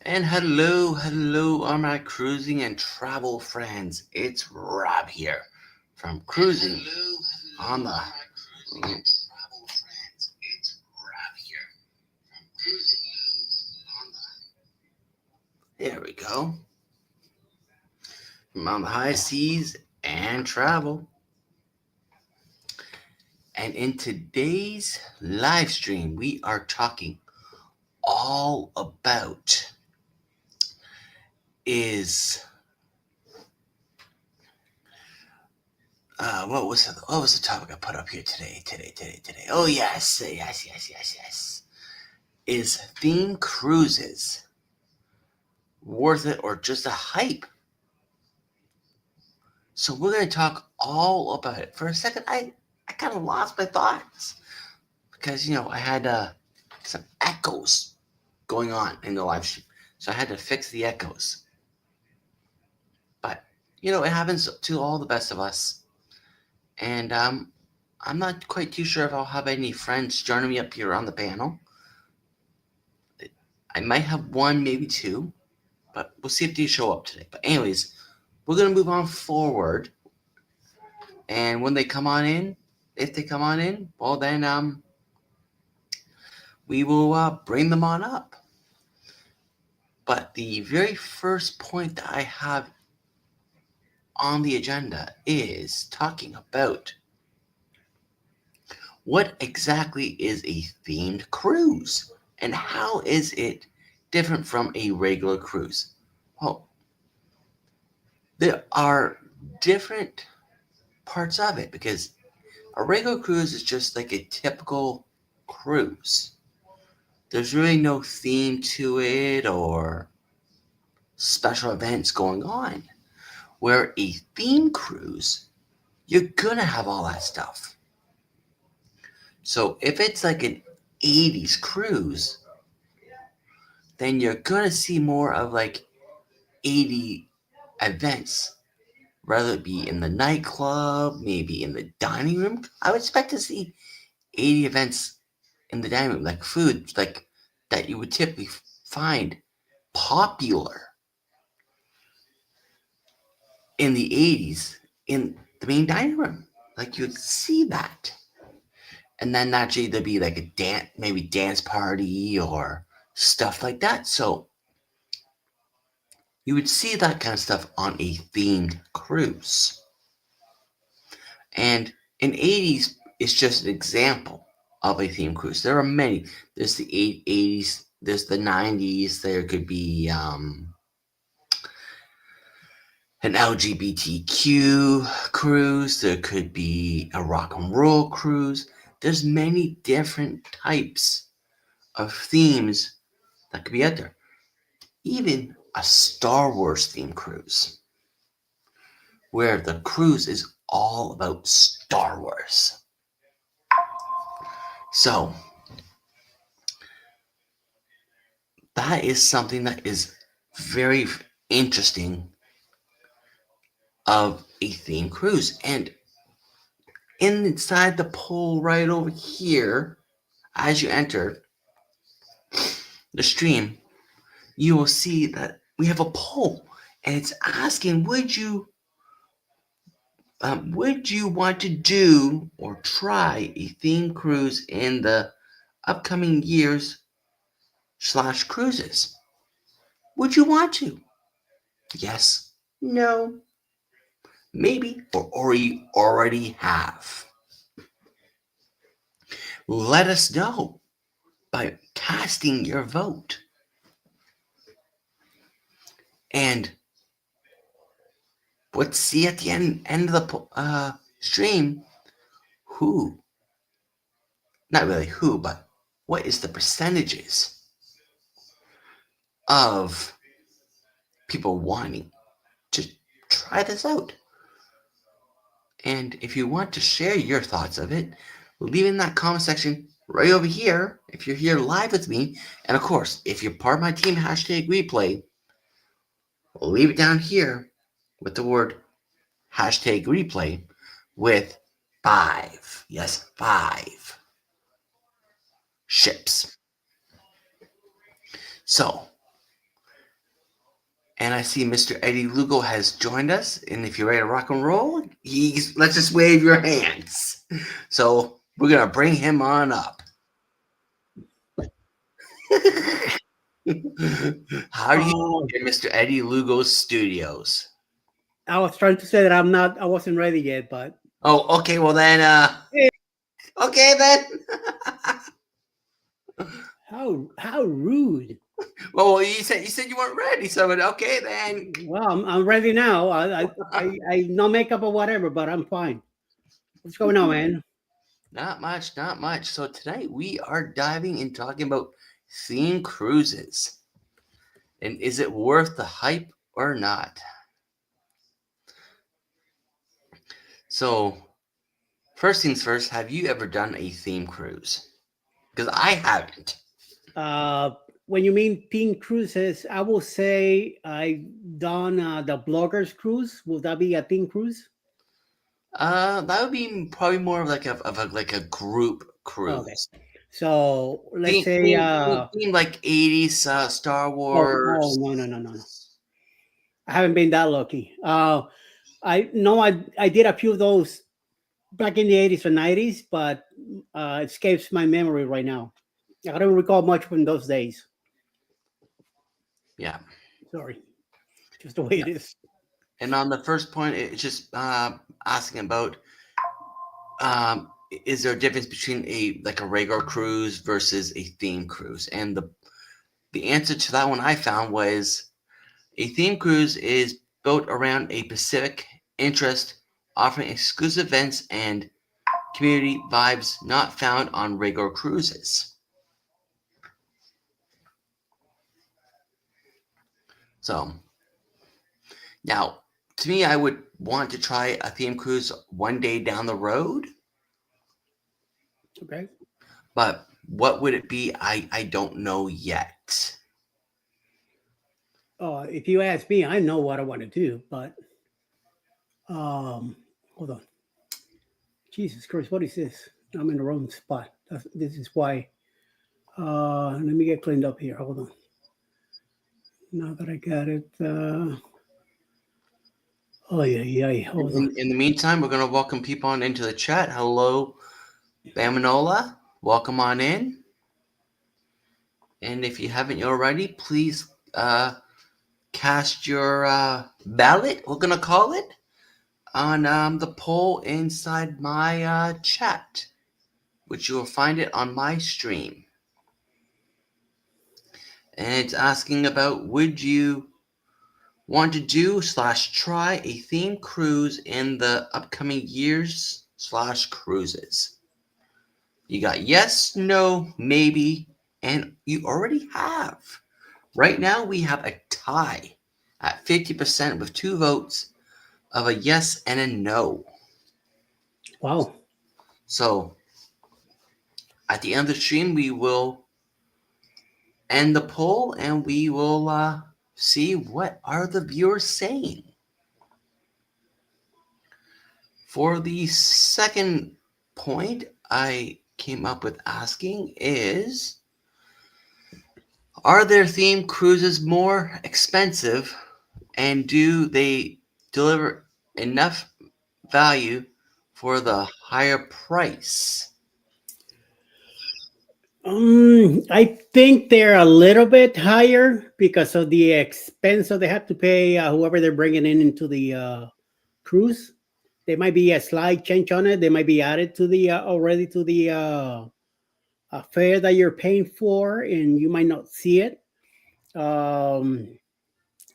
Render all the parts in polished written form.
And hello, all my cruising and travel friends. It's Rob here from Cruising on the. There we go. From on the high seas and travel. And in today's live stream, we are talking all about is what was the topic I put up here today? Oh yes. Is theme cruises worth it or just a hype? So we're going to talk all about it. For a second, I kind of lost my thoughts because I had some echoes going on in the live stream, so I had to fix the echoes. But it happens to all the best of us, and I'm not quite too sure if I'll have any friends joining me up here on the panel. I might have one, maybe two, but we'll see if they show up today. But anyways, we're gonna move on forward, and when they come on in, if they come on in, well then we will bring them on up. But the very first point that I have on the agenda is talking about what exactly is a themed cruise and how is it different from a regular cruise. Well, there are different parts of it because a regular cruise is just like a typical cruise. There's really no theme to it or special events going on. Where a theme cruise, you're gonna have all that stuff. So if it's like an 80s cruise, then you're gonna see more of like 80 events. Rather it be in the nightclub, maybe in the dining room. I would expect to see 80 events in the dining room, like food, like that you would typically find popular in the 80s in the main dining room. Like you'd see that. And then naturally there'd be like a maybe dance party or stuff like that. So you would see that kind of stuff on a themed cruise. And in 80s, it's just an example of a themed cruise. There are many. There's the 80s, there's the 90s, there could be an LGBTQ cruise, there could be a rock and roll cruise. There's many different types of themes that could be out there. Even a Star Wars themed cruise, where the cruise is all about Star Wars. So, that is something that is very interesting of a theme cruise. And inside the poll right over here, as you enter the stream, you will see that we have a poll, and it's asking, would you want to do or try a theme cruise in the upcoming years / cruises? Would you want to? Yes, no, maybe, or you already have. Let us know by casting your vote. And let's see at the end of the stream who, not really who, but what is the percentages of people wanting to try this out. And if you want to share your thoughts of it, leave it in that comment section right over here if you're here live with me. And of course, if you're part of my team #replay, leave it down here with the word #replay with 5. Yes, 5 ships. So, And I see Mr. Eddie Lugo has joined us. And if you're ready to rock and roll, let's just wave your hands. So we're gonna bring him on up. How do you in Mr. Eddie Lugo's studios? I was trying to say that I wasn't ready yet, but Oh, okay. Well then, okay then. how rude. Well, you said you weren't ready, so okay then. Well, I'm ready now. I no makeup or whatever, but I'm fine. What's going on, man? Not much, not much. So tonight we are diving and talking about theme cruises. And is it worth the hype or not? So, first things first, have you ever done a theme cruise? Because I haven't. Uh, when you mean theme cruises, I will say I done the bloggers cruise. Will that be a theme cruise? That would be probably more of like a group Okay. cruise. So let's Theme, say theme, theme, theme like 80s Star oh Wars. no, no, no, no, no. I haven't been that lucky. I know I did a few of those back in the 80s or 90s, but it escapes my memory right now. I don't recall much from those days. Yeah. Sorry, just the way Yeah. it is. And on the first point, it's just asking about um, is there a difference between a regular cruise versus a theme cruise? And the answer to that one I found was a theme cruise is built around a specific interest, offering exclusive events and community vibes not found on regular cruises. So now, to me, I would want to try a theme cruise one day down the road, Okay. but what would it be? I don't know yet. If you ask me, I know what I want to do, but um, hold on. Jesus Christ, what is this? I'm in the wrong spot. This is why. Let me get cleaned up here. Hold on. Now that I got it. Oh yeah, yeah. Hold on. In the meantime, we're going to welcome people on into the chat. Hello, Baminola. Welcome on in. And if you haven't already, please cast your ballot, we're going to call it, on the poll inside my chat, which you will find it on my stream. And it's asking about would you want to do / try a theme cruise in the upcoming years / cruises? You got yes, no, maybe, and you already have. Right now, we have a tie at 50% with 2 votes of a yes and a no. Wow. So at the end of the stream, we will end the poll and we will see what are the viewers saying. For the second point I came up with asking is, are their theme cruises more expensive and do they deliver enough value for the higher price? I think they're a little bit higher because of the expense that they have to pay whoever they're bringing in into the cruise. There might be a slight change on it. They might be added to the already to the fare that you're paying for, and you might not see it. Um,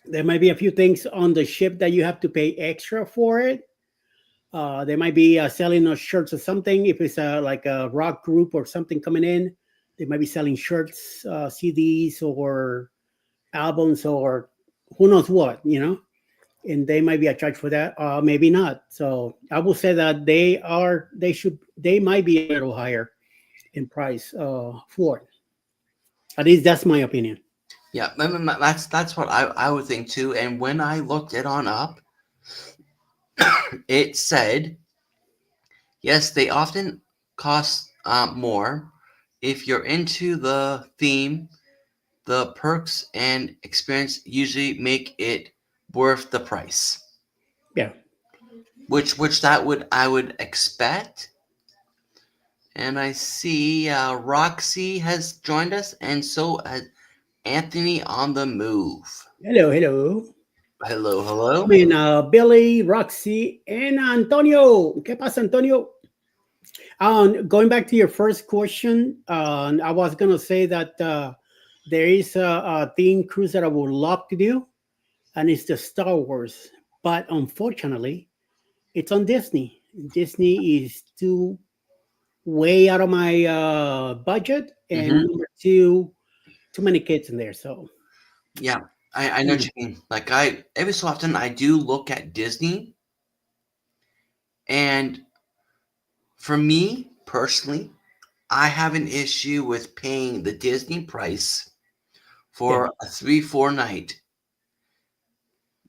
there might be a few things on the ship that you have to pay extra for it. They might be selling us shirts or something. If it's like a rock group or something coming in, they might be selling shirts, CDs, or albums, or who knows what. And they might be a charge for that, maybe not. So I will say that they might be a little higher in price for it. At least that's my opinion. Yeah, that's what I would think too. And when I looked it on up, it said yes, they often cost more if you're into the theme. the perks and experience usually make it worth the price. Yeah. Which that would I would expect. And I see Roxy has joined us, and so has Anthony on the move. Hello, hello. Hello, hello. Billy, Roxy, and Antonio. ¿Qué pasa, Antonio? Going back to your first question, I was gonna say that there is a theme cruise that I would love to do, and it's the Star Wars. But unfortunately, it's on Disney. Disney is too way out of my budget, and Hmm. number two, too many kids in there. So Yeah, I know what you mean. Like I every so often I do look at Disney, and for me personally, I have an issue with paying the Disney price yeah, for a 3-4 night.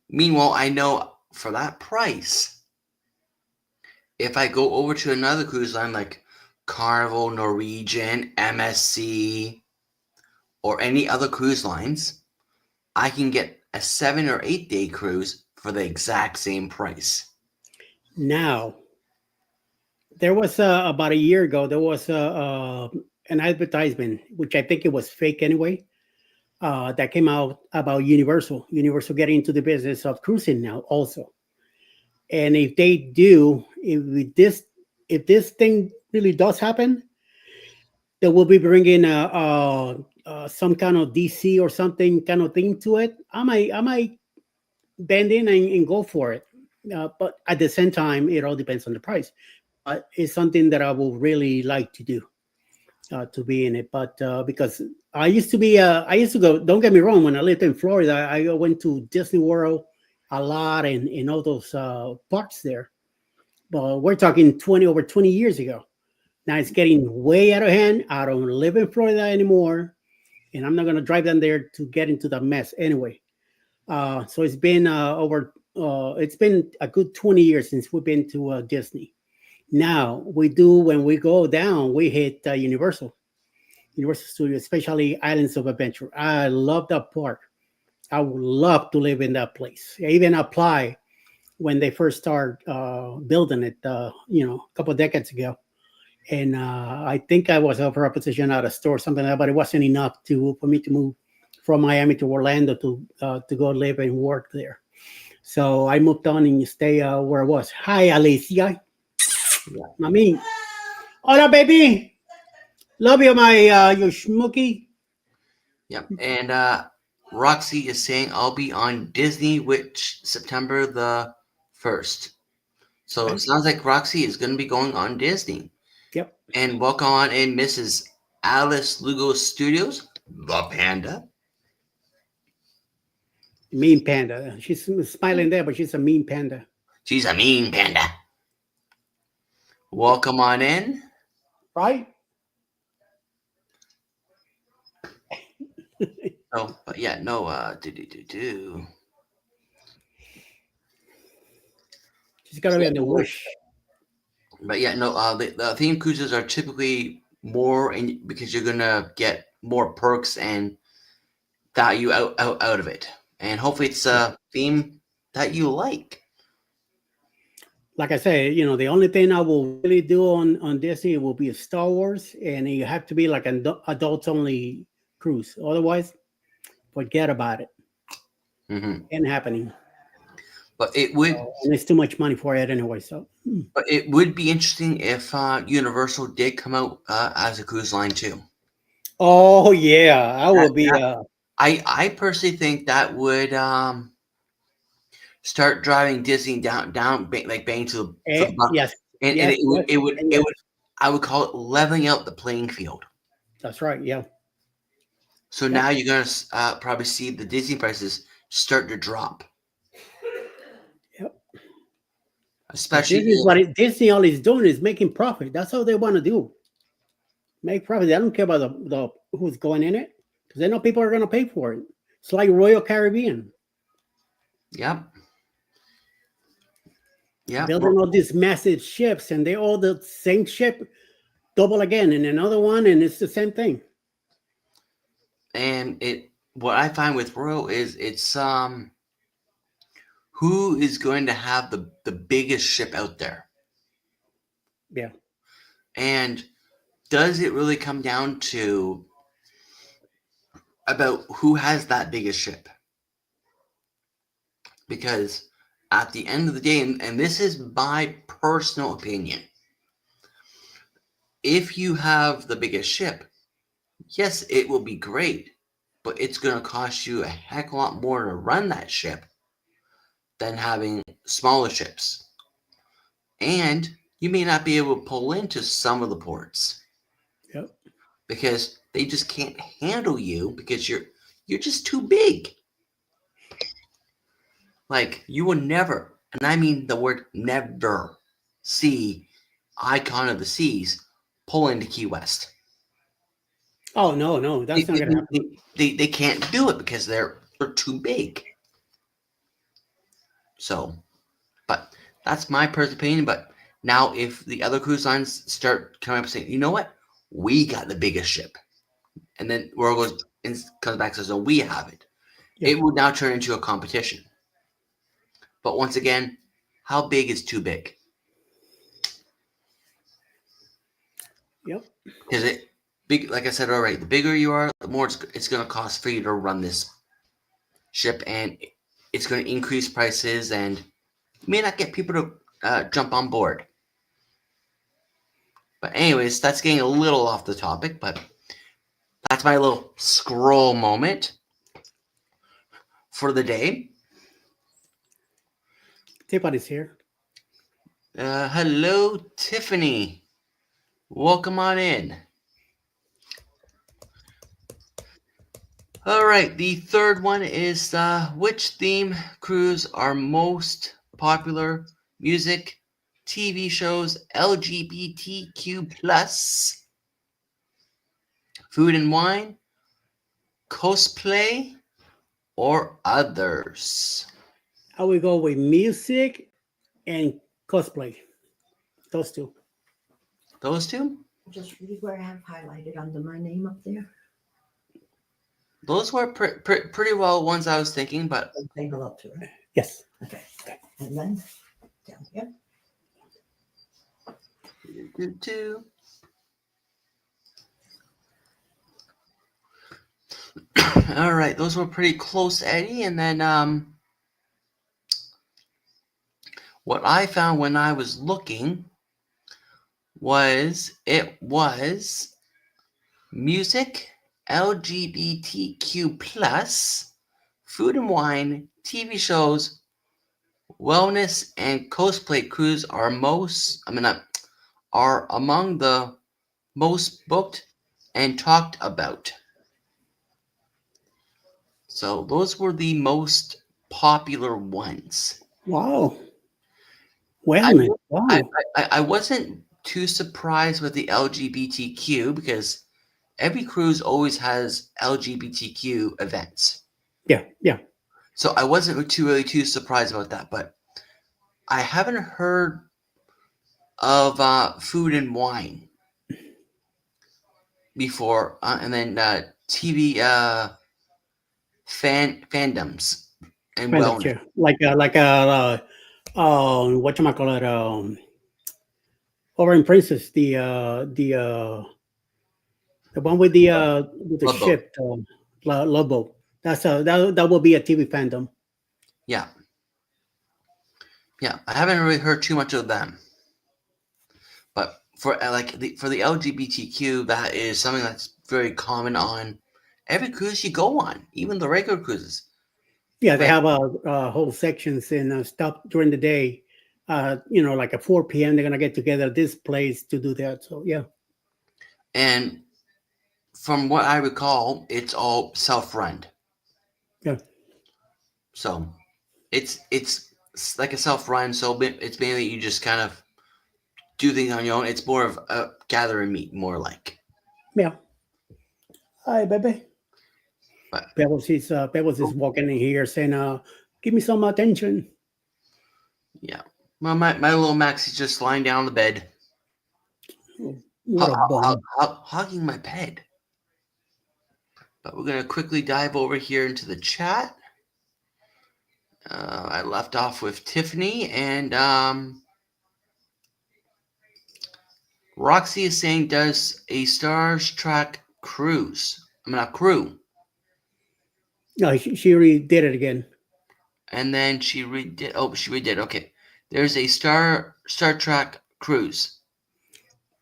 Meanwhile, I know for that price, if I go over to another cruise line like Carnival, Norwegian, MSC, or any other cruise lines, I can get a 7 or 8 day cruise for the exact same price. now there was about a year ago. There was an advertisement, which I think it was fake anyway, that came out about Universal. Universal getting into the business of cruising now, also. And if they do, if this thing really does happen, they will be bringing some kind of DC or something kind of thing to it. I might bend in and go for it. But at the same time, it all depends on the price. But it's something that I will really like to be in it. But because I used to go. Don't get me wrong. When I lived in Florida, I went to Disney World a lot and in all those parks there. But we're talking 20 years ago. Now it's getting way out of hand. I don't live in Florida anymore, and I'm not gonna drive down there to get into the mess anyway. So it's been it's been a good 20 years since we've been to Disney. Now we do when we go down, we hit Universal Studios, especially Islands of Adventure. I love that park. I would love to live in that place. I even apply when they first started building it, a couple of decades ago. And I think I was offered a position at a store, something like that, but it wasn't enough for me to move from Miami to Orlando to go live and work there. So I moved on and stay where I was. Hi, Alicia. Yeah. Mami. Hola, baby. Love you, my you schmooky. Yep. And Roxy is saying I'll be on Disney, which September the 1st. So it Okay. sounds like Roxy is going to be going on Disney. Yep. And welcome on in Mrs. Alice Lugo Studios, the Panda. Mean panda. She's smiling there, but she's a mean panda. She's a mean panda. Welcome on in. Right? Oh, but yeah, no, do. She's got to be Yeah, on the no, whoosh. but yeah, no, the theme cruises are typically more because you're gonna get more perks and value out of it. And hopefully it's Yeah. a theme that you like. Like I say, the only thing I will really do on Disney will be a Star Wars, and you have to be like an adults only cruise. Otherwise, forget about it. Hmm. Ain't happening. But it would And it's too much money for it anyway. So, but it would be interesting if Universal did come out as a cruise line too. oh yeah, I That, will be. that I personally think that would start driving Disney down like bang to for the buck, Yes, and yes, yes, and it yes. would I would call it leveling out the playing field. That's right. Yeah. So Yep. now you're gonna probably see the Disney prices start to drop, Yep. Because especially this is if what Disney all is doing is making profit. That's all they want to do. Make profit. They don't care about the who's going in it because they know people are going to pay for it. It's like Royal Caribbean yep, yep. building all these massive ships, and they all the same ship double again and another one, and it's the same thing. And what I find with Royal is it's who is going to have the biggest ship out there, Yeah. and does it really come down to about who has that biggest ship? Because at the end of the day, and this is my personal opinion, if you have the biggest ship, yes, it will be great, but it's going to cost you a heck of a lot more to run that ship than having smaller ships. And you may not be able to pull into some of the ports Yep. because they just can't handle you because you're just too big. Like you will never, and I mean the word never, see Icon of the Seas pull into Key West. Oh no, no, They, that's not they, gonna happen. they can't do it because they're too big. So, but that's my personal opinion. But now, if the other cruise lines start coming up and saying, you know what, we got the biggest ship, and then Royal goes and comes back and says, "Oh, we have it." Yeah. It would now turn into a competition. But once again, how big is too big? Yep. Because it big, like I said already, the bigger you are, the more it's going to cost for you to run this ship, and it's going to increase prices, and you may not get people to jump on board. But anyways, that's getting a little off the topic, but that's my little scroll moment for the day. Tiffany's here. Hello, Tiffany. Welcome on in. All right, the third one is which theme cruise are most popular? Music, TV shows, LGBTQ plus, food and wine, cosplay, or others? I will go with music and cosplay. Those two. Those two? Just read where I have highlighted under my name up there. Those were pretty well ones I was thinking, but And take a look to it. Yes. Okay. And then down here. two. All right, those were pretty close, Eddie. And then what I found when I was looking was it was music, LGBTQ plus, food and wine, TV shows, wellness, and cosplay cruise are are among the most booked and talked about. So those were the most popular ones. Wow. I, Wellness. I, Wow. I wasn't too surprised with the LGBTQ because every cruise always has LGBTQ events. Yeah. Yeah. So I wasn't too surprised about that, but I haven't heard of food and wine before, and then TV fandoms and Kind of wellness. chair. What you call it? Over in Princess, the one with the Love boat. ship, Lobo. That will be a TV fandom. Yeah, yeah. I haven't really heard too much of them, but for for the LGBTQ, that is something that's very common on every cruise you go on, even the regular cruises. Yeah, they Like, have whole sections and stuff during the day. Like at 4 p.m. they're gonna get together at this place to do that. So yeah, and from what I recall, it's all self-run. yeah, So it's like a self-run. So it's mainly you just kind of do things on your own. It's more of a gather and meet, more like. yeah. Hi, baby. But Pebbles is walking in here saying, "Give me some attention." yeah, well, my little Max is just lying down on the bed, Oh, what a bum. hugging my bed. But we're going to quickly dive over here into the chat. I left off with Tiffany, and Roxy is saying, does a Stars Trek cruise? I mean, a crew. No, she already did it again. And then she redid. Oh, she redid. Okay. There's a Star Trek cruise.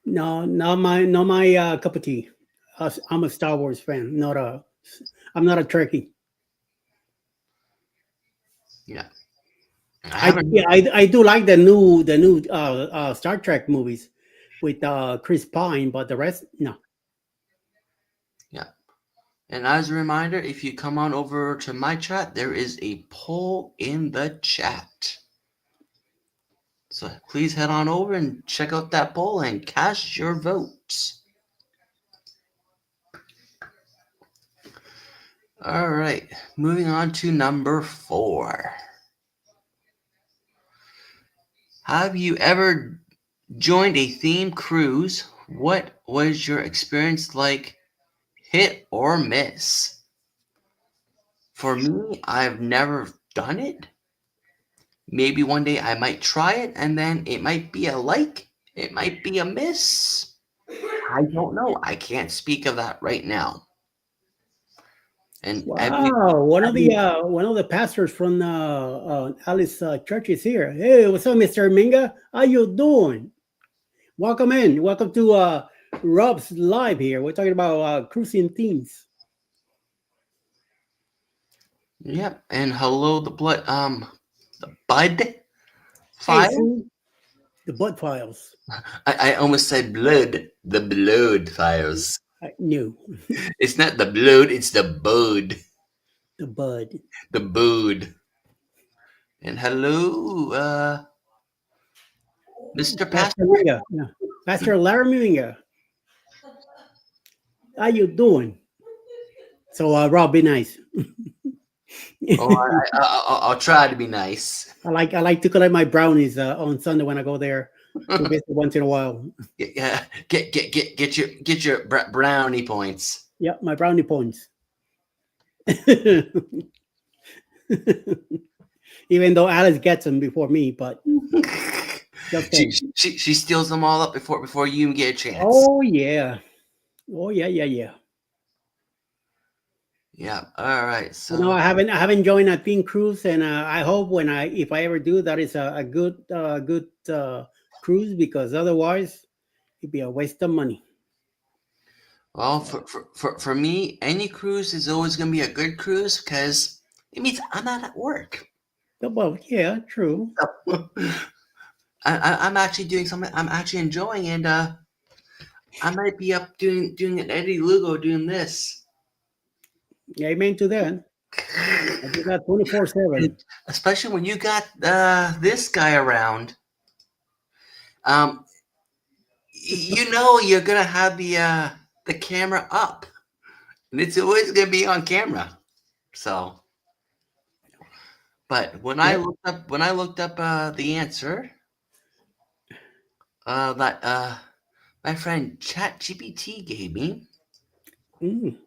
No, not my cup of tea. I'm a Star Wars fan, I'm not a Trekkie. Yeah. I do like the new Star Trek movies with Chris Pine, but the rest no. Yeah. And as a reminder, if you come on over to my chat, there is a poll in the chat. So please head on over and check out that poll and cast your votes. All right, moving on to number 4. Have you ever joined a themed cruise? What was your experience like? Hit or miss? For me, I've never done it. Maybe one day I might try it, and then it might be a like, it might be a miss. I don't know. I can't speak of that right now. And Wow, one of the pastors from Alice Church is here. Hey, what's up, Mr. Minga? How you doing? Welcome in. Welcome to Rob's live here. We're talking about cruising themes. yep. And hello, the Bud Hey, file. see the Bud Files. I almost said blood. The blood files. I knew It's not the blood. It's the bud. the Bud. The bud. And hello, Mr. Pastor Pastor. Minga. Yeah. Pastor Larry Minga. How you doing? So, Rob, be nice. Oh, I'll try to be nice. I like to collect my brownies on Sunday when I go there to visit once in a while. Get your brownie points. Yeah, my brownie points. Even though Alice gets them before me, but just saying. She steals them all up before you even get a chance. Oh yeah, yeah. Yeah. All right. So No, I haven't joined a theme cruise, and I hope if I ever do, that is a good cruise, because otherwise it'd be a waste of money. well, for me, any cruise is always going to be a good cruise because it means I'm not at work. Well, yeah, true. I'm actually doing something I'm actually enjoying, and I might be up doing an Eddie Lugo doing this. Amen to that. I do that 24/7. Especially when you got this guy around. You know you're gonna have the camera up, and it's always gonna be on camera. So, but when I looked up the answer, that my friend ChatGPT gave me, Mm,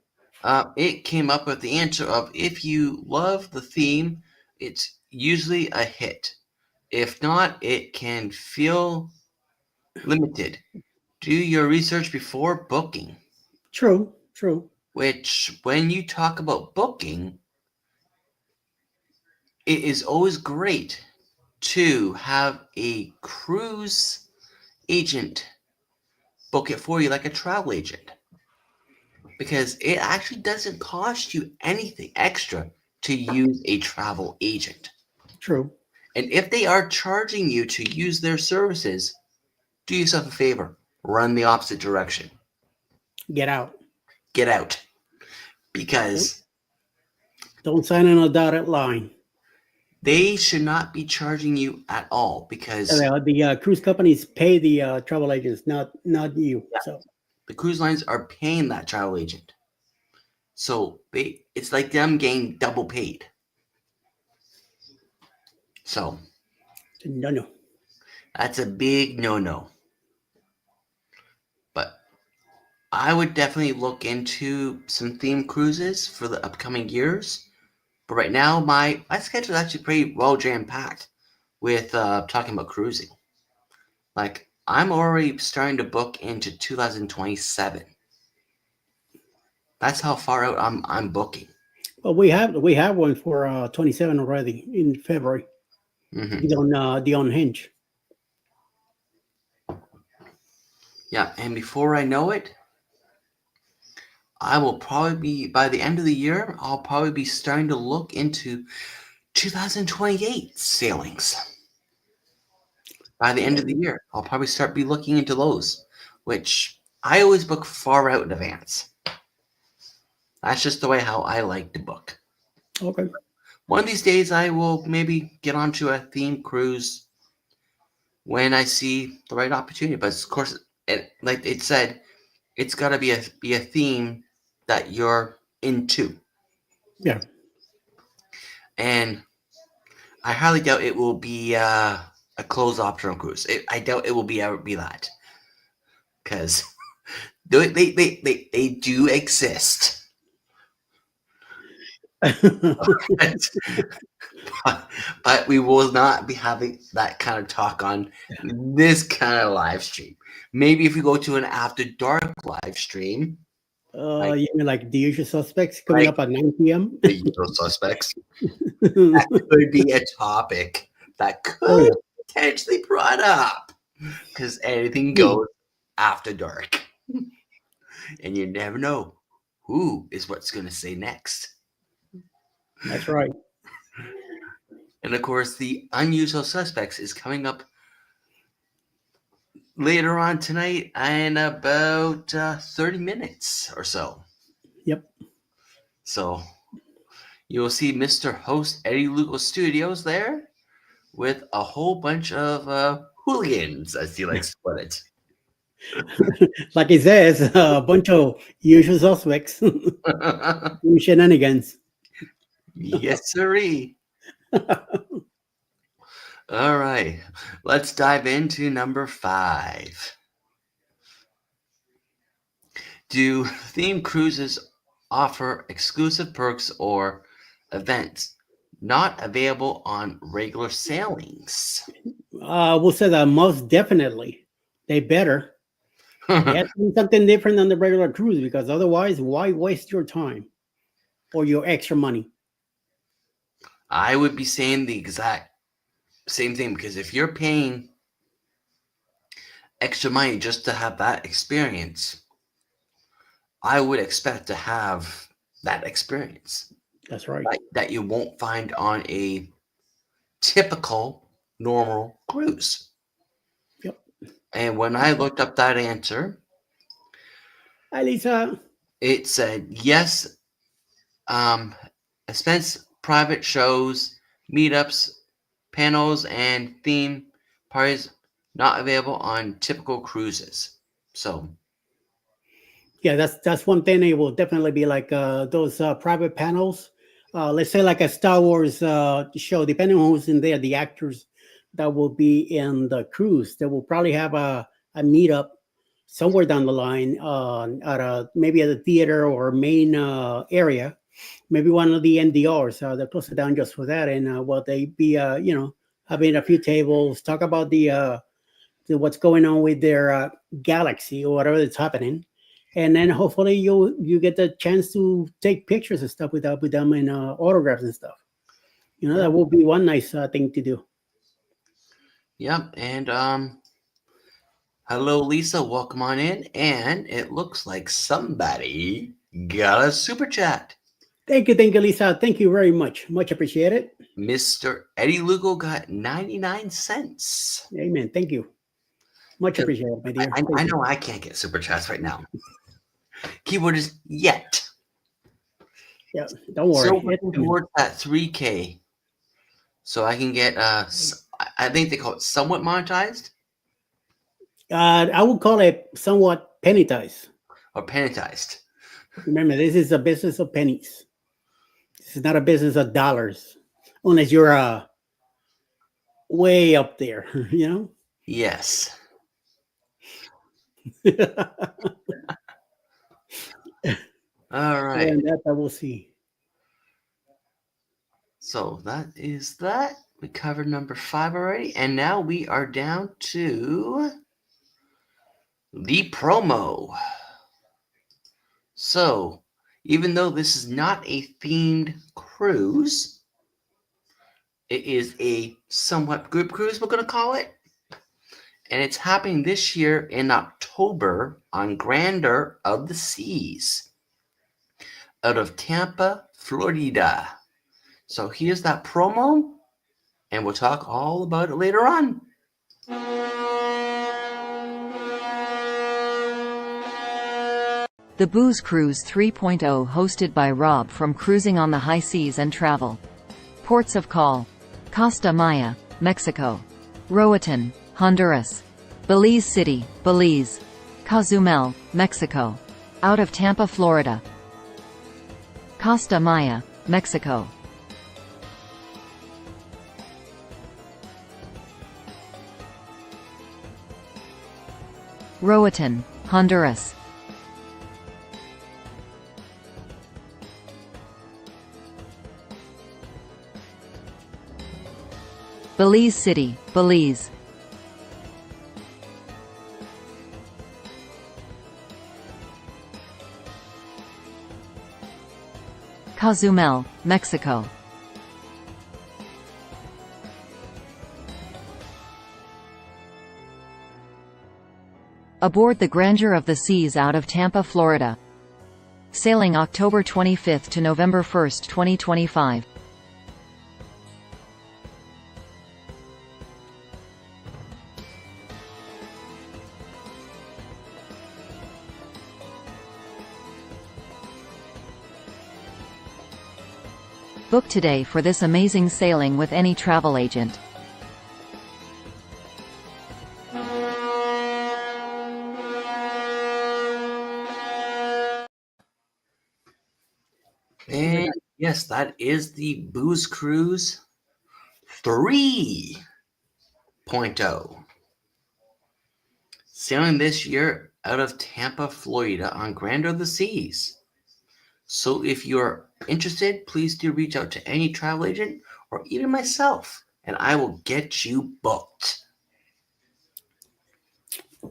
it came up with the answer of, if you love the theme, it's usually a hit. If not, it can feel limited. Do your research before booking. true. Which, when you talk about booking, it is always great to have a cruise agent book it for you, like a travel agent, because it actually doesn't cost you anything extra to use a travel agent. True. And if they are charging you to use their services, do yourself a favor, run the opposite direction. Get out. Get out. Because Don't sign on a dotted line. they should not be charging you at all, because The cruise companies pay the travel agents, not you. Yeah. So the cruise lines are paying that travel agent. So it's like them getting double paid. So no. that's a big no-no. But I would definitely look into some theme cruises for the upcoming years. But right now, my schedule is actually pretty well jam packed with talking about cruising. Like I'm already starting to book into 2027. That's how far out I'm booking. Well, we have one for 27 already in February. Hmm. The on Hinge. Yeah, and before I know it, I will probably be by the end of the year. I'll probably be starting to look into 2028 sailings. By the end of the year, I'll probably start be looking into those, which I always book far out in advance. That's just the way how I like to book. Okay. One of these days, I will maybe get onto a theme cruise when I see the right opportunity. But of course, like it said, it's got to be a theme that you're into, Yeah. and I highly doubt it will be a closed optional cruise. I doubt it will be ever be that because they do exist. But we will not be having that kind of talk on this kind of live stream. Maybe if we go to an after dark live stream, like You mean like the usual suspects coming like up at 9 p.m.? the usual suspects, could be a topic that Oh could yeah. potentially be brought up because anything Hmm, goes after dark, and you never know who is what's going to say next. that's right. And of course, the unusual suspects is coming up later on tonight in about 30 minutes or so. Yep. So you will see Mr. Host Eddie Lugo Studios there with a whole bunch of hooligans, as he likes to put it. Like it says, a bunch of usual suspects, doing shenanigans. Yes, sirree. All right, let's dive into number 5. Do theme cruises offer exclusive perks or events not available on regular sailings? We'll say that most definitely they better. It has to be something different than the regular cruise because otherwise, why waste your time or your extra money? I would be saying the exact same thing because if you're paying extra money just to have that experience, I would expect to have that experience That's right. that you won't find on a typical normal cruise. Yep. And when I looked up that answer, Hi, Lisa. it said yes, expense private shows, meetups, panels, and theme parties not available on typical cruises. So, Yeah, that's one thing. It will definitely be like those private panels. Let's say like a Star Wars show, depending on who's in there, the actors that will be in the cruise. They will probably have a meetup somewhere down the line at a maybe at a theater or main area, maybe one of the NDRs. They're closer down just for that, and well, they be having a few tables, talk about what's going on with their galaxy or whatever that's happening, and then hopefully you get the chance to take pictures and stuff with them and autographs and stuff. yeah, That will be one nice thing to do. yep. And hello, Lisa. Welcome on in. And it looks like somebody got a super chat. Thank you, Lisa. Thank you very much. Much appreciated. Mr. Eddie Lugo got 99 cents. Amen. Thank you. Much 'Cause appreciated, my dear. I Thank you. know I can't get super chats right now. Keyword is yet. Yeah, don't So worry. working towards that 3K. So I can get I think they call it somewhat monetized I would call it somewhat penitized. or penitized. Remember, this is a business of pennies. This is not a business of dollars, unless you're way up there, Yes. All Other right. than that, I will see. So that is that. We covered number 5 already, and now we are down to the promo. So, even though this is not a themed cruise, it is a somewhat group cruise, we're going to call it. And it's happening this year in October on Grandeur of the Seas out of Tampa, Florida. So here's that promo, and we'll talk all about it later on. The Booze Cruise 3.0, hosted by Rob from Cruising on the High Seas and Travel. Ports of call: Costa Maya, Mexico; Roatan, Honduras; Belize City, Belize; Cozumel, Mexico; out of Tampa, Florida; Costa Maya, Mexico; Roatan, Honduras; Belize City, Belize; Cozumel, Mexico. Aboard the Grandeur of the Seas out of Tampa, Florida. Sailing October 25 to November 1, 2025. Book today for this amazing sailing with any travel agent. And yes, that is the Booze Cruise 3.0. Sailing this year out of Tampa, Florida on Grandeur of the Seas. So if you're interested, please do reach out to any travel agent or even myself, and I will get you booked.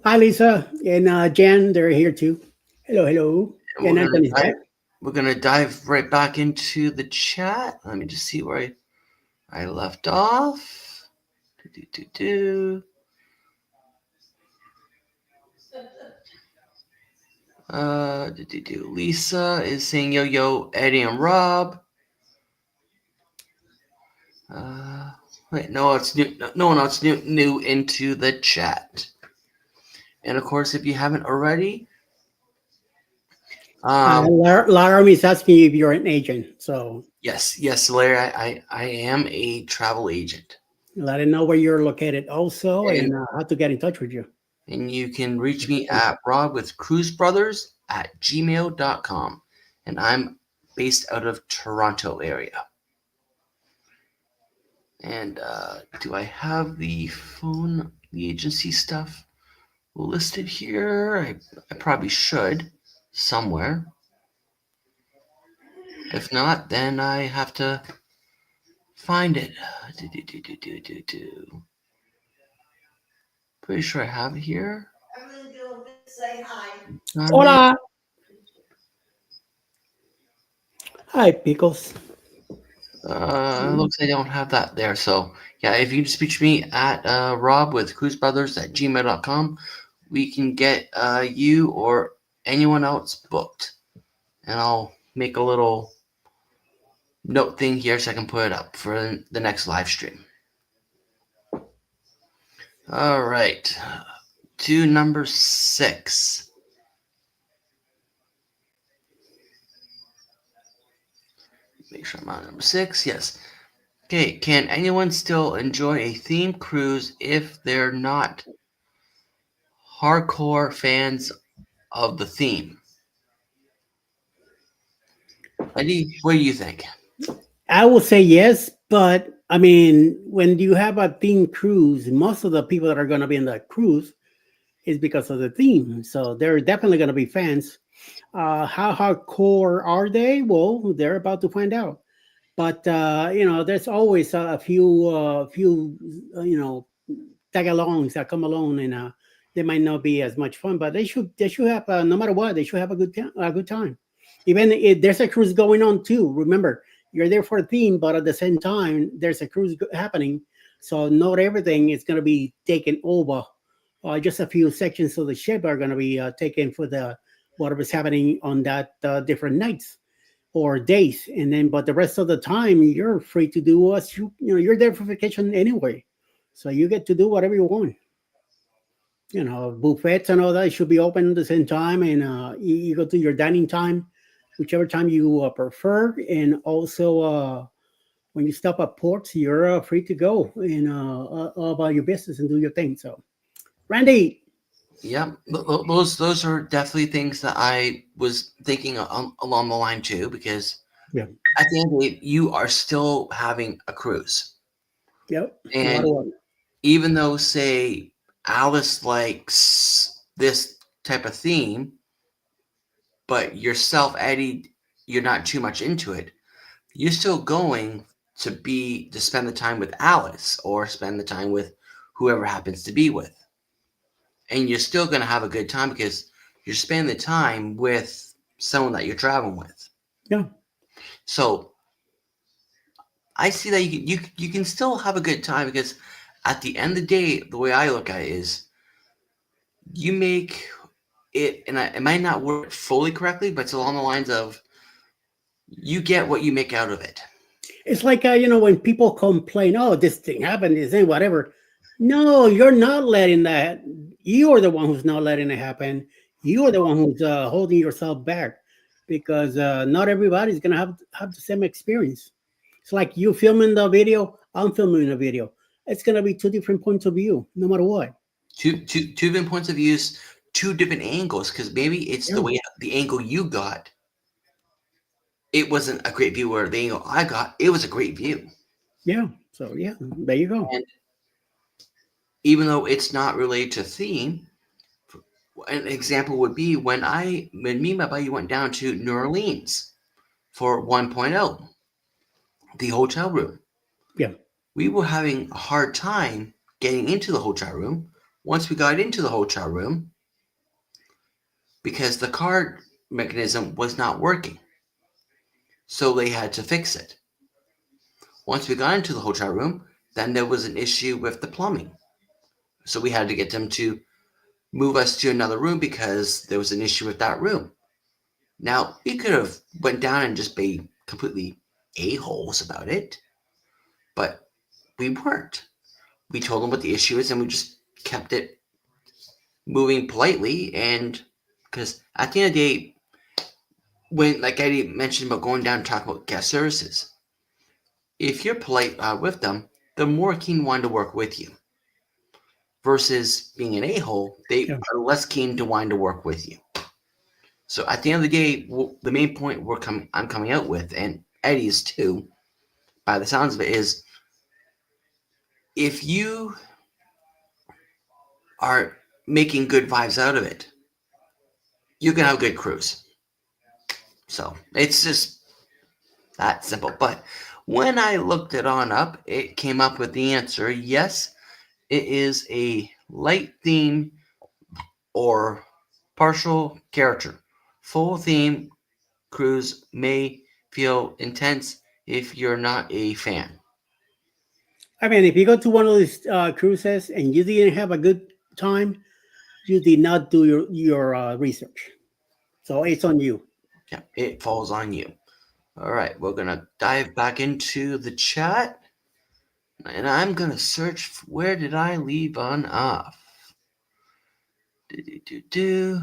Hi, Lisa and Jan. They're here too. Hello, hello. And Anthony's back. We're gonna dive right back into the chat. Let me just see where I left off. Lisa is saying yo yo Eddie and Rob. Wait, no, it's new. No one else new into the chat. And of course, if you haven't already, Laram is asking if you're an agent, so yes, Larry, I am a travel agent, let him know where you're located also and how to get in touch with you. and you can reach me at robwithcruisebrothers@gmail.com, and I'm based out of Toronto area. And do I have the agency stuff listed here? I probably should somewhere. If not, then I have to find it. Pretty sure I have it here. I'm gonna go say hi. Hola. Hi, Pickles. Looks like I don't have that there. So yeah, if you just reach me at robwithcruisebrothers@gmail.com, we can get you or anyone else booked, and I'll make a little note thing here so I can put it up for the next live stream. All right, to number 6. Make sure I'm on number 6. Yes. Okay, can anyone still enjoy a themed cruise if they're not hardcore fans of the theme? Eddie, what do you think? I will say yes, but I mean, when you have a theme cruise, most of the people that are going to be in the cruise is because of the theme. So they're definitely going to be fans. How hardcore are they? Well, they're about to find out. But there's always a few tag-alongs that come along, and they might not be as much fun, but they should have no matter what, they should have a good time. Even if there's a cruise going on too. Remember, you're there for a theme, but at the same time, there's a cruise happening, so not everything is going to be taken over. Just a few sections of the ship are going to be taken for the whatever's happening on that different nights or days, and then but the rest of the time you're free to do what you're there for vacation anyway, so you get to do whatever you want. Buffets and all that should be open at the same time, and you go to your dining time, whichever time you prefer, and also when you stop at ports, you're free to go and about your business and do your thing. So, Randy. Yep, those are definitely things that I was thinking along the line too, because Yeah. at the end of the day, you are still having a cruise, Yep. No matter and what. even though, say, Alice likes this type of theme, but yourself, Eddie, you're not too much into it, you're still going to spend the time with Alice or spend the time with whoever happens to be with. And you're still going to have a good time because you're spending the time with someone that you're traveling with. Yeah. So I see that you can still have a good time because at the end of the day, the way I look at it is you make it, and it might not work fully correctly, but it's along the lines of you get what you make out of it. It's like when people complain, "Oh, this thing happened, this thing, whatever." No, you're not letting that. You're the one who's not letting it happen. You're the one who's holding yourself back, because not everybody's gonna have the same experience. It's like you filming the video, I'm filming the video. It's gonna be two different points of view, no matter what. Two different points of views, two different angles, because maybe it's Yeah, the angle you got. It wasn't a great view, where the angle I got, it was a great view. yeah. So yeah, there you go. And even though it's not related to theme, an example would be when me and my buddy went down to New Orleans for 1.0, the hotel room. Yeah, We were having a hard time getting into the hotel room. Once we got into the hotel room, because the card mechanism was not working, so they had to fix it. Once we got into the hotel room, then there was an issue with the plumbing, so we had to get them to move us to another room because there was an issue with that room. Now, we could have went down and just be completely a-holes about it, but we weren't. We told them what the issue is, and we just kept it moving politely. And because at the end of the day, when, like I mentioned about going down and talking about guest services, if you're polite with them, they're more keen wanting to work with you. Versus being an a-hole, they yeah. are less keen to wanting to work with you. So at the end of the day, the main point I'm coming out with, and Eddie's too, by the sounds of it, is if you are making good vibes out of it, you can have a good cruise. So it's just that simple. But when I looked it on up, it came up with the answer. Yes, it is a light theme or partial character. Full theme cruise may feel intense if you're not a fan. I mean, if you go to one of these cruises and you didn't have a good time, you did not do your research. So it's on you. Yeah, it falls on you. All right, we're gonna dive back into the chat, and I'm gonna search. Where did I leave on off? Do.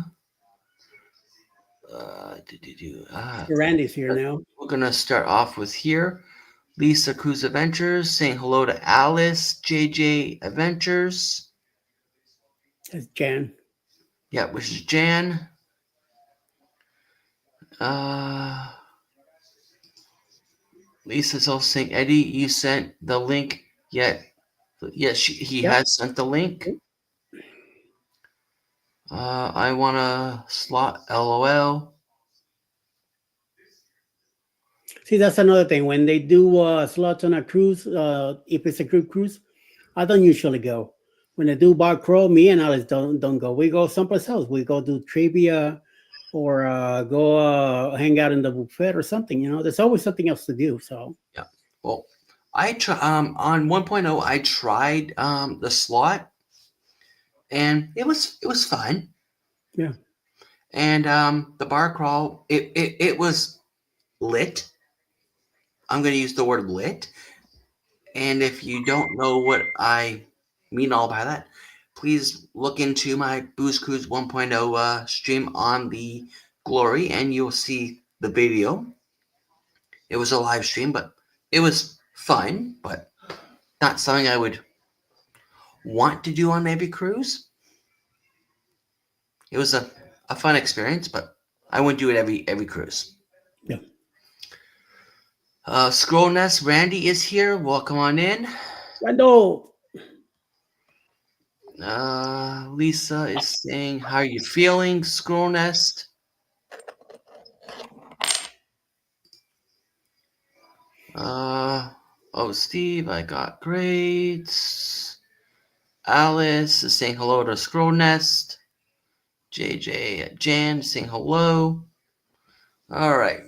Randy's here now. We're gonna start off with here. Lisa Cruz Adventures saying hello to Alice JJ Adventures. That's Jan. Yeah, which is Jan. Uh, Lisa's also saying, Eddie, you sent the link yet? Yes, he Yep. has sent the link. I want a slot. LOL. See, that's another thing. When they do slots on a cruise, if it's a group cruise, I don't usually go. When they do bar crawl, me and Alice don't go. We go someplace else. We go do trivia or go hang out in the buffet or something. There's always something else to do. So Yeah. Well, I try on 1.0. I tried the slot, and it was fun. yeah, And the bar crawl, it was lit. I'm going to use the word lit. And if you don't know what I mean all by that, please look into my Booze Cruise 1.0 stream on the Glory, and you'll see the video. It was a live stream, but it was fun, but not something I would want to do on maybe cruise. It was a fun experience, but I wouldn't do it every cruise. yeah. Scroll Nest Randy is here. Welcome on in. Randall, Lisa is saying, how are you feeling, Scroll Nest? Steve, I got grades. Alice is saying hello to Scroll Nest. JJ Jan saying hello. All right,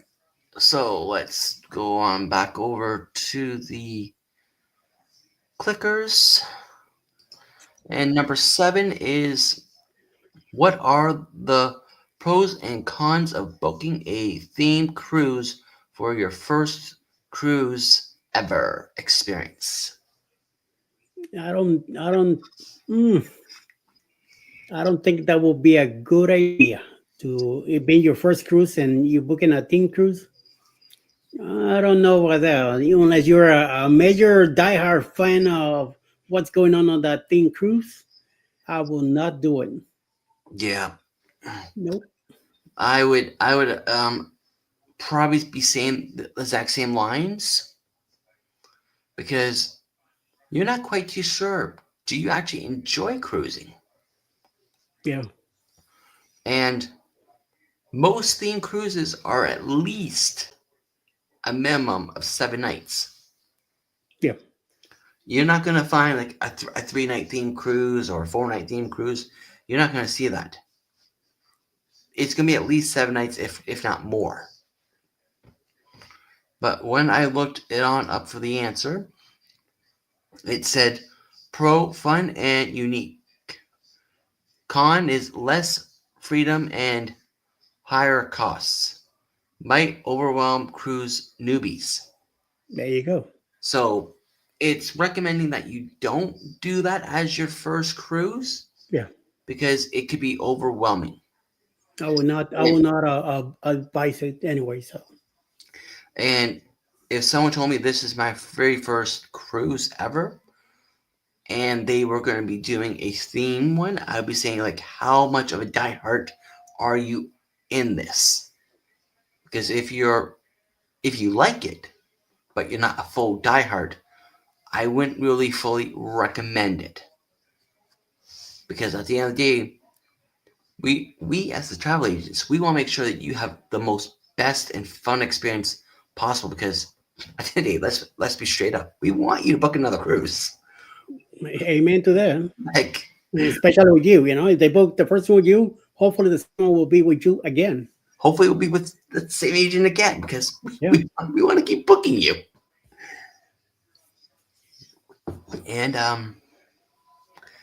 so let's go on back over to the clickers. And number 7 is, what are the pros and cons of booking a themed cruise for your first cruise ever experience? I don't, I don't, mm, I don't think that would be a good idea to it being your first cruise and you booking a team cruise. I don't know about that. Unless you're a major diehard fan of what's going on that team cruise, I will not do it. Yeah, Nope. I would probably be saying the exact same lines, because you're not quite too sure. Do you actually enjoy cruising? Yeah. And most theme cruises are at least a minimum of 7 nights. Yeah. You're not going to find like a 3-night theme cruise or a 4-night theme cruise. You're not going to see that. It's going to be at least 7 nights, if not more. But when I looked it on up for the answer, it said pro, fun, and unique. Con is less freedom and higher costs. Might overwhelm cruise newbies. There you go. So it's recommending that you don't do that as your first cruise, Yeah. because it could be overwhelming. I will not. I will not advise it anyway. So And if someone told me this is my very first cruise ever, and they were going to be doing a theme one, I'd be saying, like, how much of a diehard are you in this? Because if you like it, but you're not a full diehard, I wouldn't really fully recommend it. Because at the end of the day, we as the travel agents, we want to make sure that you have the most best and fun experience possible. Because at the end of the day, let's be straight up, we want you to book another cruise. amen to that. Like, Especially with you. If they book the first one with you, hopefully the second one will be with you again. hopefully we'll be with the same agent again, because Yeah. we want to keep booking you. And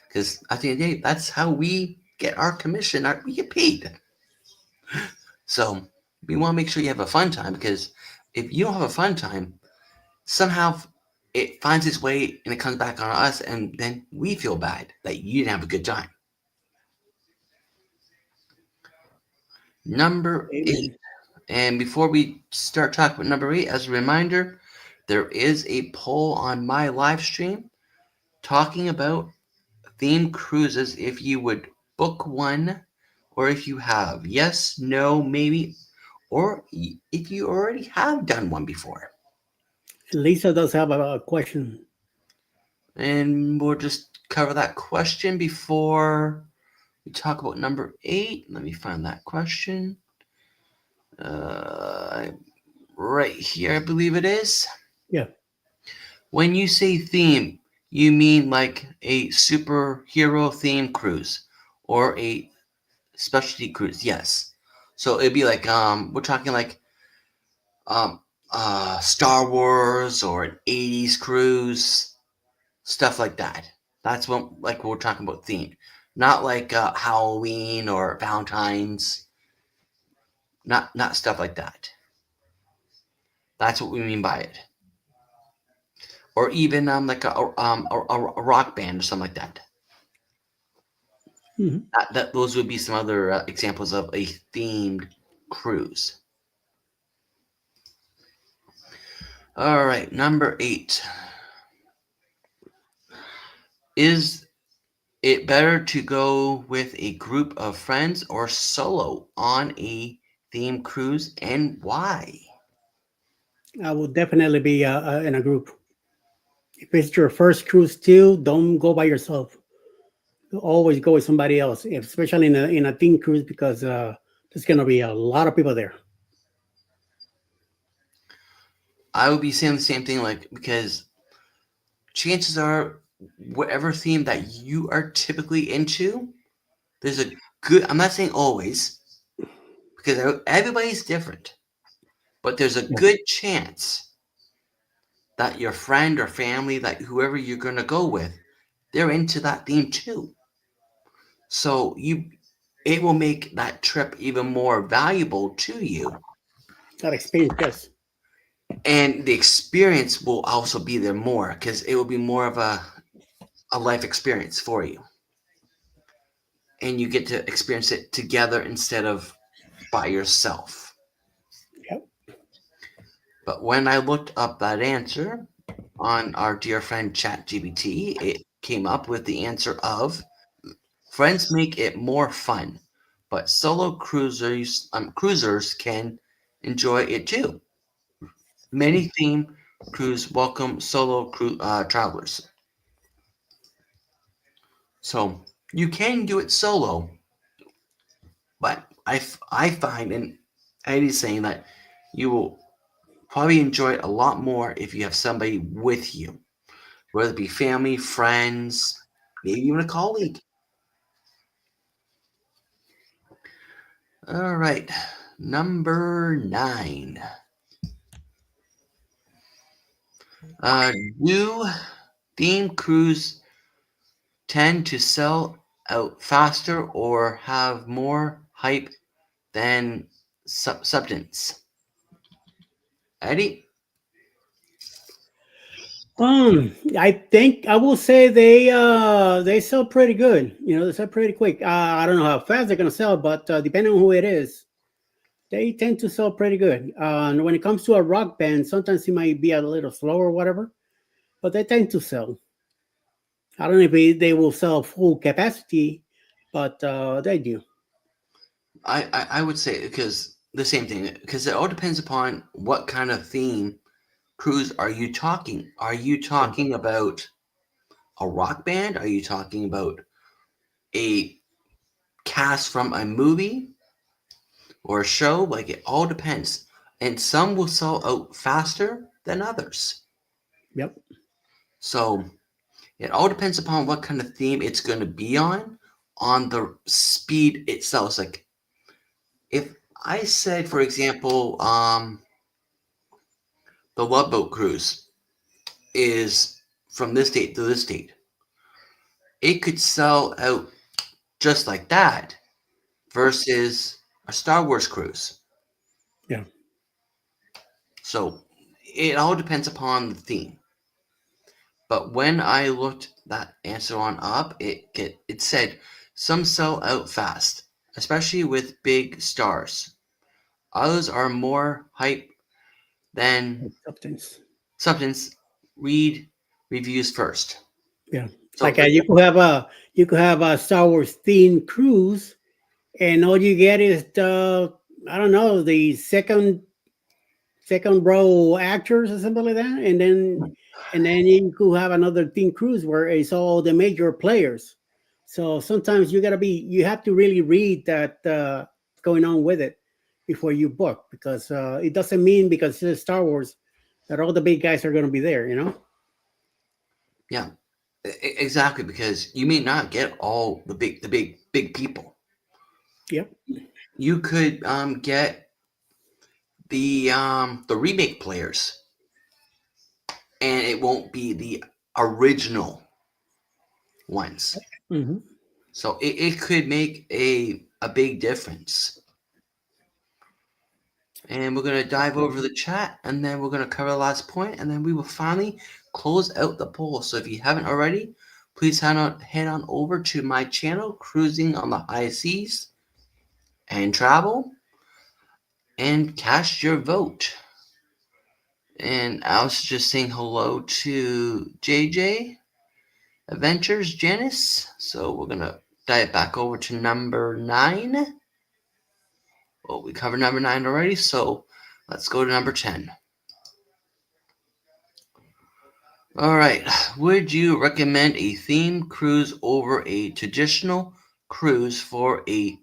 because at the end of the day, that's how we get our commission. We get paid. So we want to make sure you have a fun time, because if you don't have a fun time, somehow it finds its way and it comes back on us, and then we feel bad that you didn't have a good time. Number 8. Amen. And before we start talking about number 8, as a reminder, there is a poll on my live stream talking about themed cruises, if you would book one, or if you have. Yes, no, maybe, or if you already have done one before. Lisa does have a question. And we'll just cover that question before We talk about number 8. Let me find that question. Right here, I believe it is. Yeah. When you say theme, you mean like a superhero theme cruise or a specialty cruise? Yes. So it'd be like we're talking like um Star Wars or an 80s cruise, stuff like that. That's what like we're talking about theme. Not like Halloween or Valentine's, not stuff like that. That's what we mean by it. Or even like a rock band or something like that. Mhm. Those would be some other examples of a themed cruise. All right, number 8. Is it better to go with a group of friends or solo on a themed cruise, and why? I will definitely be in a group. If it's your first cruise too, don't go by yourself. Always go with somebody else, especially in a team cruise, because there's gonna be a lot of people there. I would be saying the same thing, like because chances are, whatever theme that you are typically into, there's a good. I'm not saying always, because everybody's different, but there's a Yeah. good chance that your friend or family, that whoever you're gonna go with, they're into that theme too. So it will make that trip even more valuable to you, That experience, yes. and the experience will also be there more because it will be more of a life experience for you, and you get to experience it together instead of by yourself. Yep. But when I looked up that answer on our dear friend ChatGPT, it came up with the answer of friends make it more fun, but solo cruisers can enjoy it too. Many theme crews welcome travelers, so you can do it solo. But I find, and Eddie's saying that you will probably enjoy it a lot more if you have somebody with you, whether it be family, friends, maybe even a colleague. All right, number 9. Uh, do theme crews tend to sell out faster or have more hype than substance? Eddie? I think I will say they sell pretty good. They sell pretty quick. I don't know how fast they're gonna sell, but depending on who it is, they tend to sell pretty good. And when it comes to a rock band, sometimes it might be a little slow or whatever, but they tend to sell. I don't know if they will sell full capacity, but they do. I would say because the same thing, because it all depends upon what kind of theme cruise are you talking. Are you Yeah. talking about a rock band? Are you talking about a cast from a movie or a show? Like it all depends, and some will sell out faster than others. Yep. So it all depends upon what kind of theme it's going to be on the speed itself. It's like if I said, for example, the Love Boat cruise is from this date to this date, it could sell out just like that versus a Star Wars cruise. Yeah. So it all depends upon the theme. But when I looked that answer on up, it said some sell out fast, especially with big stars. Others are more hype than Substance. substance. Read reviews first. Yeah. So Like you could have a Star Wars themed cruise, and all you get is the I don't know the second row actors or something like that, and then you could have another themed cruise where it's all the major players. So sometimes you have to really read that going on with it before you book, because it doesn't mean because it's Star Wars that all the big guys are going to be there. You know. Yeah, exactly. Because you may not get all big people. Yep. You could get the remake players, and it won't be the original ones. Hmm. So it could make a big difference. And we're going to dive over the chat, and then we're going to cover the last point, and then we will finally close out the poll. So if you haven't already, please head on over to my channel, Cruising on the High Seas and Travel, and cast your vote. And I was just saying hello to JJ Adventures, Janice. So we're going to dive back over to number 9. Well, we covered number 9 already, so let's go to number 10. All right. Would you recommend a themed cruise over a traditional cruise for a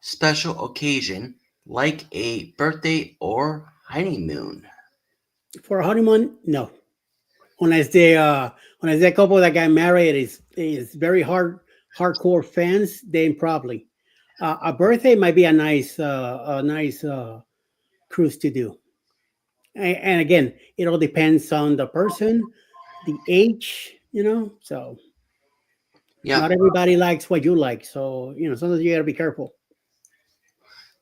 special occasion like a birthday or honeymoon? For a honeymoon, no. Unless the couple that got married is very hardcore fans, then probably. A birthday might be a nice cruise to do. And again, it all depends on the person, the age, So Yep. not everybody likes what you like. So, sometimes you gotta be careful.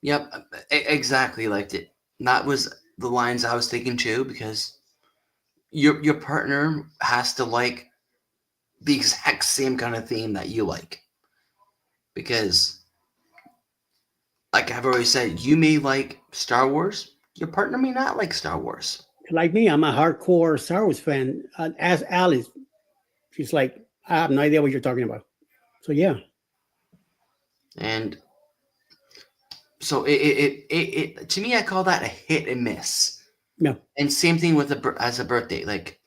Yep. Exactly. Like it. That was the lines I was thinking too, because your partner has to like the exact same kind of theme that you like. Because, like I've already said, you may like Star Wars, your partner may not like Star Wars. Like me, I'm a hardcore Star Wars fan. Ask Alice. She's like, I have no idea what you're talking about. So yeah. And so it to me, I call that a hit and miss. No. And same thing with as a birthday. Like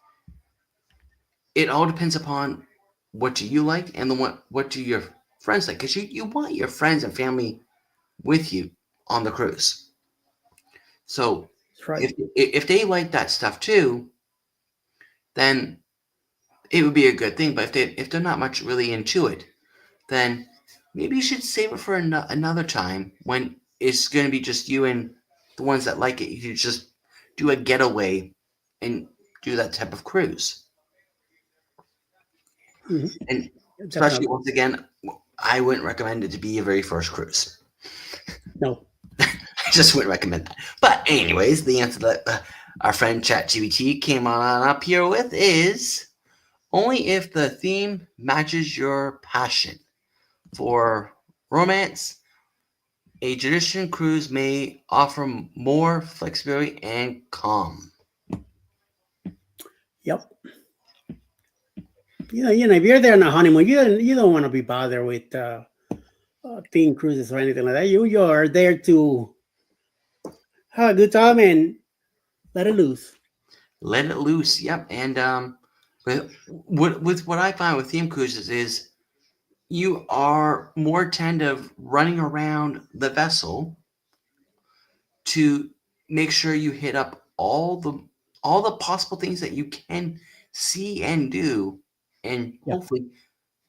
it all depends upon what do you like and what do your friends like, because you want your friends and family with you on the cruise. So That's right. if they like that stuff too, then it would be a good thing. But if they're not much really into it, then maybe you should save it for another time when it's going to be just you and the ones that like it. You could just do a getaway and do that type of cruise. Mhm. And especially Definitely. once again, I wouldn't recommend it to be your very first cruise. No. I just wouldn't recommend that. But anyways, the answer that our friend ChatGPT came on up here with is only if the theme matches your passion. For romance, a traditional cruise may offer more flexibility and calm. Yep. If you're there on a honeymoon, you don't want to be bothered with theme cruises or anything like that. You are there to have a good time and let it loose. Let it loose. Yep. And with what I find with theme cruises is you are more tend of running around the vessel to make sure you hit up all the possible things that you can see and do, and Yeah. hopefully,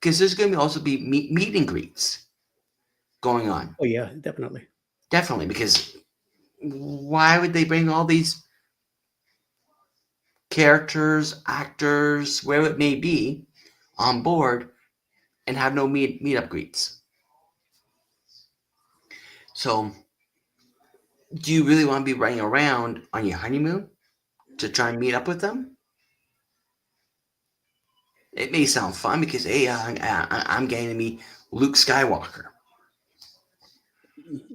because there's going to also be meet and greets going on. Oh yeah, definitely. Definitely, because why would they bring all these characters, actors, wherever it may be, on board and have no meet up greets? So, do you really want to be running around on your honeymoon to try and meet up with them? It may sound fun because, hey, I'm getting to meet Luke Skywalker.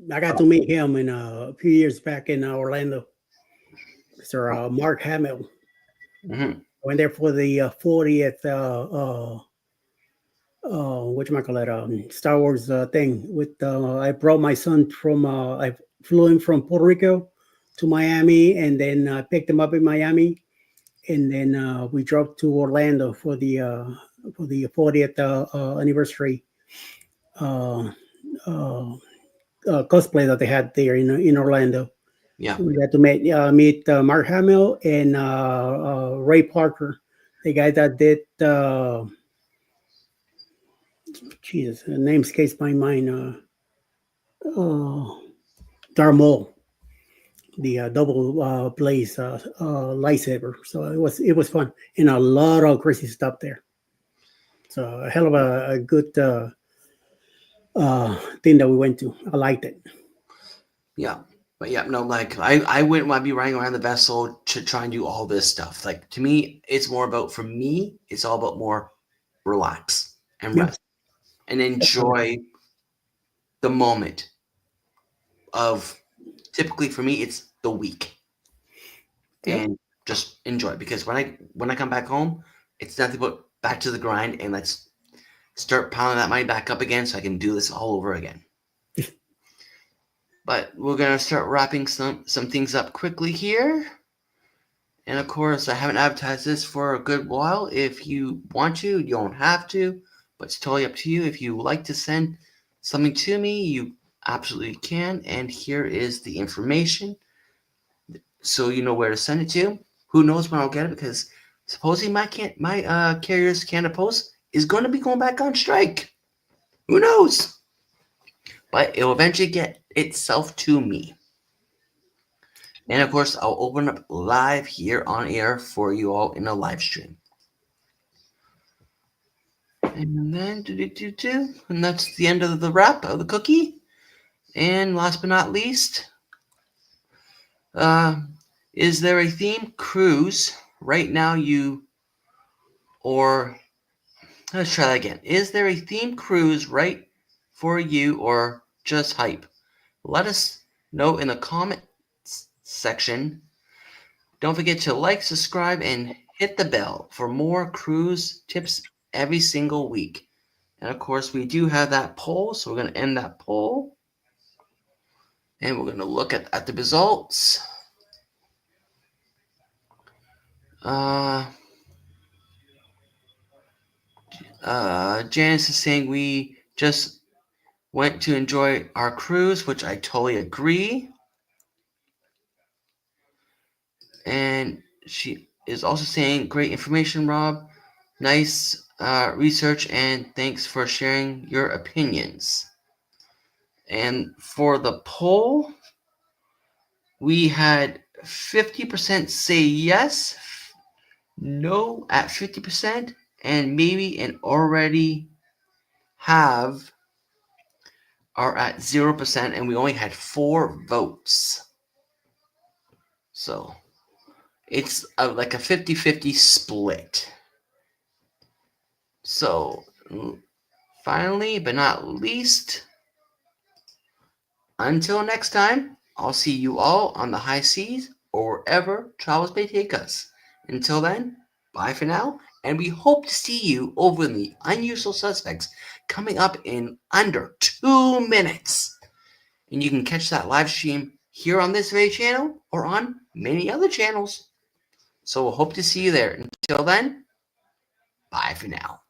I got to meet him in a few years back in Orlando. Mr. Mark Hamill. Mm-hmm. Went there for the 40th Star Wars thing. With I brought my son from I flew him from Puerto Rico to Miami, and then picked him up in Miami, and then we drove to Orlando for the 40th anniversary uh, uh, cosplay that they had there in Orlando. Yeah. We got to meet Mark Hamill and Ray Parker, the guy that did. Jesus, the name escapes my mind. Uh, Darmol, the double blaze lightsaber. So it was fun and a lot of crazy stuff there. So a hell of a good thing that we went to. I liked it. Yeah. But yeah, no, like I wouldn't want to be running around the vessel to try and do all this stuff. Like to me, it's more about for me, it's all about more relax and Yeah, rest and enjoy the moment of typically for me it's the week yeah. and just enjoy because when I come back home, it's nothing but back to the grind and let's start piling that money back up again so I can do this all over again. But we're gonna start wrapping some things up quickly here. And of course, I haven't advertised this for a good while. If you want to, you don't have to, but it's totally up to you. If you like to send something to me, you absolutely can. And here is the information so you know where to send it to. Who knows when I'll get it because supposedly my carrier's Canada Post is going to be going back on strike. Who knows? But it'll eventually get itself to me. And of course, I'll open up live here on air for you all in a live stream. And then, and that's the end of the wrap of the cookie. And last but not least, uh, is there a theme cruise right now or let's try that again. Is there a theme cruise right for you or just hype? Let us know in the comments section. Don't forget to like, subscribe, and hit the bell for more cruise tips every single week. And of course, we do have that poll, so we're going to end that poll. And we're going to look at the results. Janice is saying we just went to enjoy our cruise, which I totally agree. And she is also saying, great information, Rob. Nice research, and thanks for sharing your opinions. And for the poll, we had 50% say yes, no at 50%, and maybe and already have are at 0%, and we only had 4 votes. So it's like a 50-50 split. So finally, but not least, until next time, I'll see you all on the high seas or wherever travels may take us. Until then, bye for now, and we hope to see you over in the Unusual Suspects coming up in under 2 minutes. And you can catch that live stream here on this very channel or on many other channels. So we'll hope to see you there. Until then, bye for now.